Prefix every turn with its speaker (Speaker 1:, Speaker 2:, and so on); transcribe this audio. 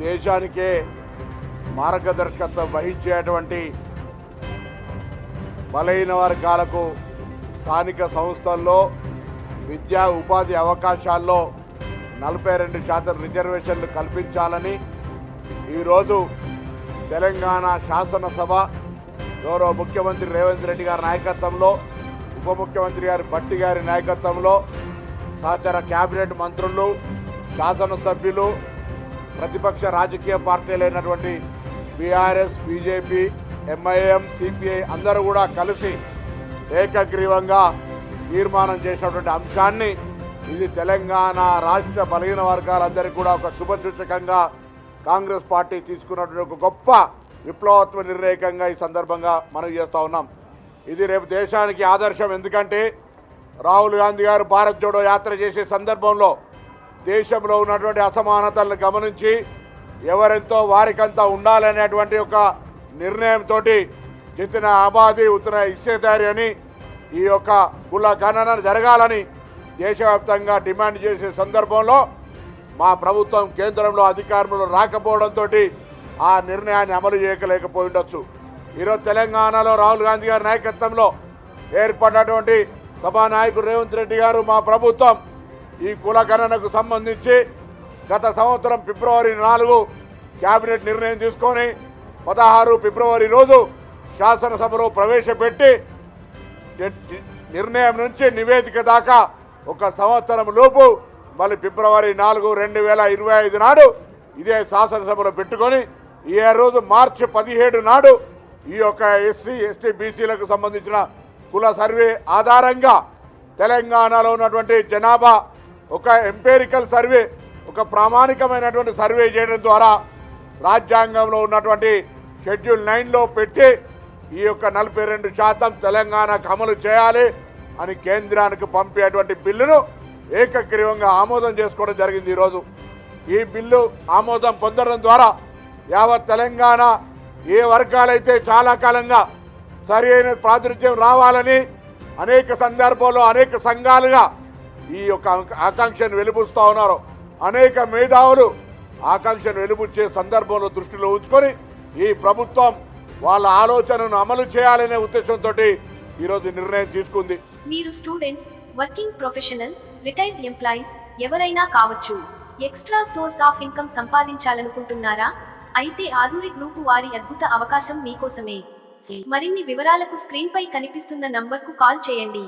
Speaker 1: దేశానికే మార్గదర్శకత్వం వహించేటువంటి బలహీన వర్గాలకు స్థానిక సంస్థల్లో విద్యా ఉపాధి అవకాశాల్లో 42% రిజర్వేషన్లు కల్పించాలని ఈరోజు తెలంగాణ శాసనసభ గౌరవ ముఖ్యమంత్రి రేవంత్ రెడ్డి గారి నాయకత్వంలో, ఉప ముఖ్యమంత్రి గారి భట్టి గారి నాయకత్వంలో సహచర క్యాబినెట్ మంత్రులు, శాసనసభ్యులు, ప్రతిపక్ష రాజకీయ పార్టీలైనటువంటి బీఆర్ఎస్, బీజేపీ, ఎంఐఎం, సిపిఐ అందరూ కూడా కలిసి ఏకగ్రీవంగా తీర్మానం చేసినటువంటి అంశాన్ని ఇది తెలంగాణ రాష్ట్ర బలహీన వర్గాలందరికీ కూడా ఒక శుభసూచకంగా కాంగ్రెస్ పార్టీ తీసుకున్నటువంటి ఒక గొప్ప విప్లవాత్మక నిర్ణయకంగా ఈ సందర్భంగా మనం చేస్తూ ఉన్నాం. ఇది రేపు దేశానికి ఆదర్శం. ఎందుకంటే రాహుల్ గాంధీ గారు భారత్ జోడో యాత్ర చేసే సందర్భంలో దేశంలో ఉన్నటువంటి అసమానతలను గమనించి ఎవరెంతో వారికంతా ఉండాలనేటువంటి ఒక నిర్ణయంతో జితన ఆబాదీ ఉత్తర ఇచ్చేదారి అని ఈ యొక్క కుల గణన జరగాలని దేశవ్యాప్తంగా డిమాండ్ చేసే సందర్భంలో మా ప్రభుత్వం కేంద్రంలో అధికారంలో రాకపోవడంతో ఆ నిర్ణయాన్ని అమలు చేయలేకపోయి ఉండొచ్చు. ఈరోజు తెలంగాణలో రాహుల్ గాంధీ గారి నాయకత్వంలో ఏర్పడినటువంటి సభానాయకుడు రేవంత్ రెడ్డి గారు మా ప్రభుత్వం ఈ కుల గణనకు సంబంధించి గత సంవత్సరం ఫిబ్రవరి 4 కేబినెట్ నిర్ణయం తీసుకొని 16 ఫిబ్రవరి రోజు శాసనసభలో ప్రవేశపెట్టి నిర్ణయం నుంచి నివేదిక దాకా ఒక సంవత్సరం లోపు మళ్ళీ ఫిబ్రవరి 4, 2025 నాడు ఇదే శాసనసభలో పెట్టుకొని ఈ రోజు మార్చి 17 నాడు ఈ యొక్క ఎస్సీ, ఎస్టీ, బీసీలకు సంబంధించిన కుల సర్వే ఆధారంగా తెలంగాణలో ఉన్నటువంటి జనాభా ఒక ఎంపీరికల్ సర్వే, ఒక ప్రామాణికమైనటువంటి సర్వే చేయడం ద్వారా రాజ్యాంగంలో ఉన్నటువంటి షెడ్యూల్ 9లో పెట్టి ఈ యొక్క 42% తెలంగాణకు అమలు చేయాలి అని కేంద్రానికి పంపేటువంటి బిల్లును ఏకగ్రీవంగా ఆమోదం చేసుకోవడం జరిగింది. ఈరోజు ఈ బిల్లు ఆమోదం పొందడం ద్వారా యావత్ తెలంగాణ ఏ వర్గాలైతే చాలా కాలంగా సరి అయిన ప్రాతినిధ్యం రావాలని అనేక సందర్భాల్లో అనేక సంఘాలుగా ఈ యొక్క ఆకాంక్షను వెలిబుస్తూ ఉన్నారు. అనేక మేధావులు ఆకాంక్షను వెలిబుచ్చే సందర్భంలో దృష్టిలో ఉంచుకొని ఈ ప్రభుత్వం వాళ్ళ ఆలోచనను అమలు చేయాలనే ఉద్దేశంతో ఈరోజు నిర్ణయం తీసుకుంది.
Speaker 2: మీరు students, working professional, retired employees ఎవరైనా కావచ్చు. ఎక్స్ట్రా సోర్స్ ఆఫ్ ఇన్కమ్ సంపాదించాలనుకుంటున్నారా? అయితే ఆధురి గ్రూపు వారి అద్భుత అవకాశం మీకోసమే. మరిన్ని వివరాలకు స్క్రీన్ పై కనిపిస్తున్న నంబర్కు కాల్ చేయండి.